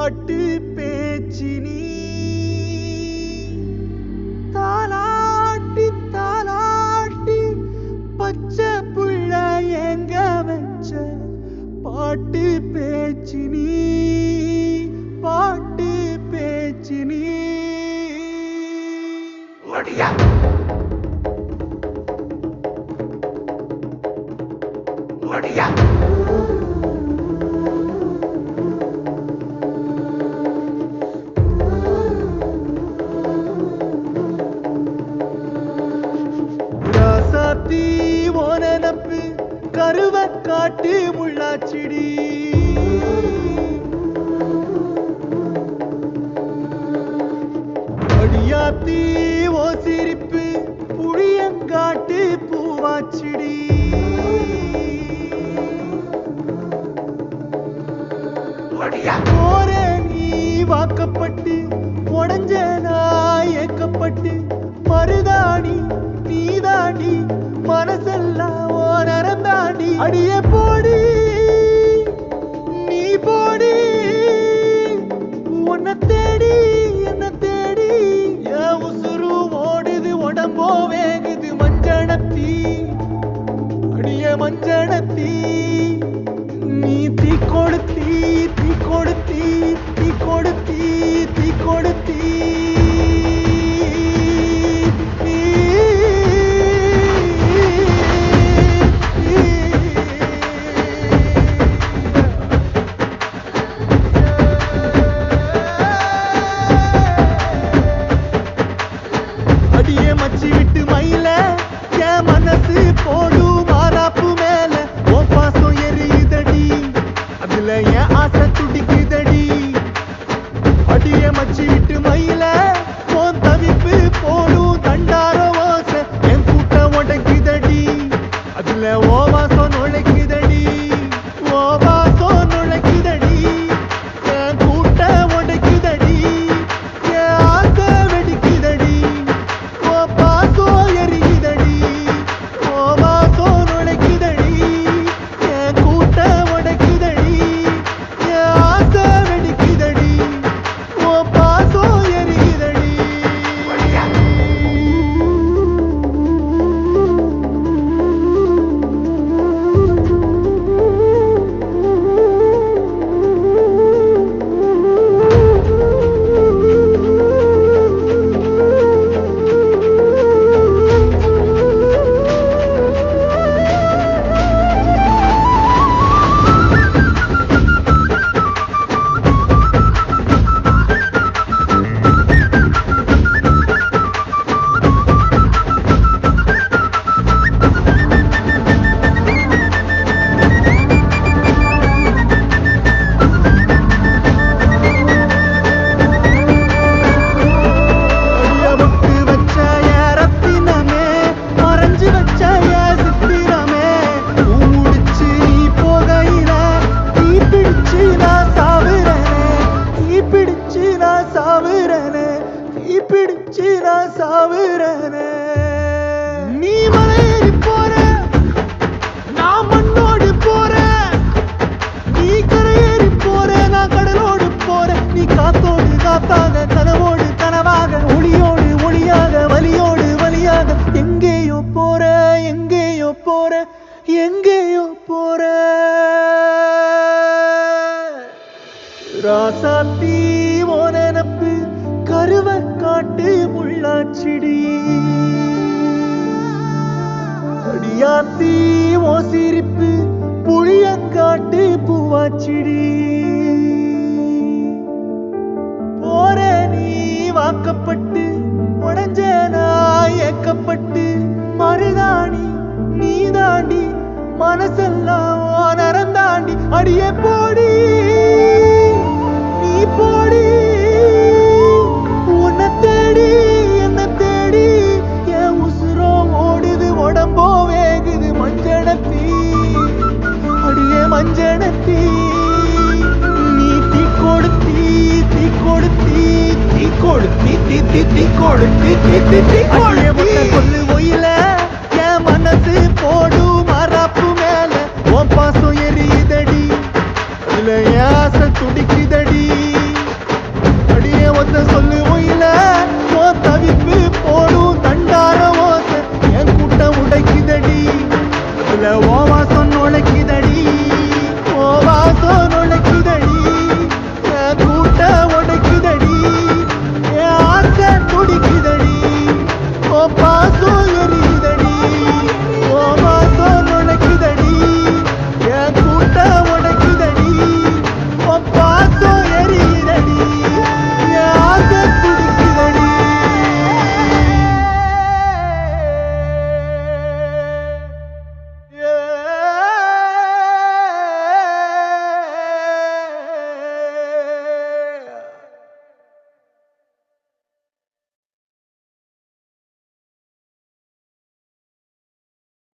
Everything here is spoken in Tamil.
பாட்டு பேச்சு நீ தாலாட்டி தாலாட்டி பச்சை புள்ள எங்க வச்ச பாட்டு பேச்சு நீ பாட்டு பேச்சு நீ ஒடியா ஒடியா ராசாத்தி ஓனனப்பு கருவ காட்டு முள்ளாச்சிடி அடியாத்தி ஓ சிரிப்பு புளியங்காட்டு பூவாச்சிடி போற நீ வாக்கப்பட்டு உடஞ்ச நாய் ஏக்கப்பட்டு மருதாணி நீதாண்டி மனசெல்லாம் ஓ நரந்தாண்டி அடியே போடி நீ போடி உன்னை தேடி என்ன தேடி என் உசுரு ஓடுது உடம்போ வேகுது மஞ்சனத்தி அடியே மஞ்சனத்தி நீ தீ கொடுத்தி தீ கொடுத்தி தீ கொடுத்தி தீ கொடுத்தி அடியே மச்சி விட்டு மயில என் மனசு போடு மாறாப்பு மேல ஓ பாசம் எரியுதடி அதுல என் ஆசை துடிக்குதடி அடியே மச்சி விட்டு மயில போன் தவிப்பு போடும் தண்டார ஓசை என் கூட்டம் உடைக்குதடி அதுல ஓ வாசம் நுழைக்குதடி ஓ வாசம் நுழைக்குதடி என் கூட்டம் உடைக்குதடி என் ஆசை வெடிக்குதடி ஓ பாசம் எரியுதடி ஓ வாசம் நுழைக்குதடி என் கூட்டம் உடைக்குதடி என் ஆசை வெடிக்குதடி ஓ பாசம் எரியுதடி நீ மலையேறி போற நான் மண்ணோடு போற நீ கரையேறி போற நான் கடலோடு போற நீ காத்தோடு காத்தாக கனவோடு கனவாக ஒளியோடு ஒளியாக வலியோடு வலியாக எங்கேயோ போற எங்கேயோ போற எங்கேயோ போற ராசாத்தி ஓ நெனப்பு கருவ காட்டு முள்ளாச்சிடி அடியாத்தி ஓ சிரிப்பு புளியங்காட்டு பூவாச்சிடி போற நீ வாக்கப்பட்டு உடஞ்ச நாய் ஏக்கப்பட்டு மருதாணி நீதாண்டி மனசெல்லாம் ஓ நரந்தாண்டி அடியே போடி நீ போடி உன்னை தேடி என்ன தேடி என் உசுரோ ஓடுது உடம்போ வேகுது மஞ்சனத்தி அடியே மஞ்சனத்தி நீ தீ கொடுத்தி தீ கொடுத்தி தீ கொடுத்தி தீ தீ தீ கொடுத்தி தீ தீ தீ